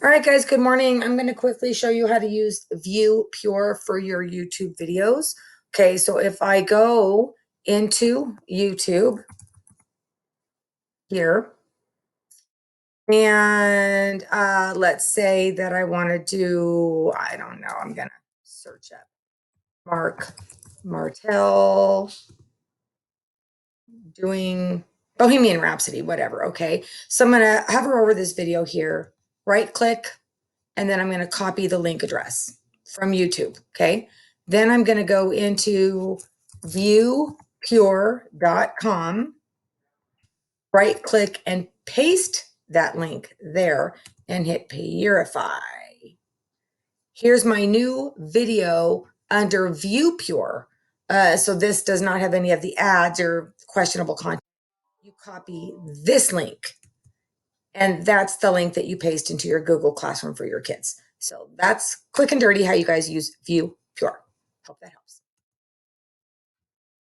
All right, guys, good morning. I'm going to quickly show you how to use View Pure for your YouTube videos. Okay, so if I go into YouTube here, and let's say that I want to do, I don't know, I'm going to search up Mark Martell doing Bohemian Rhapsody, whatever. Okay, so I'm going to hover over this video here, right click, and then I'm going to copy the link address from YouTube. Okay. Then I'm going to go into viewpure.com, right click and paste that link there and hit Purify. Here's my new video under ViewPure. So this does not have any of the ads or questionable content. You copy this link, and that's the link that you paste into your Google Classroom for your kids. So that's quick and dirty how you guys use View Pure. Hope that helps.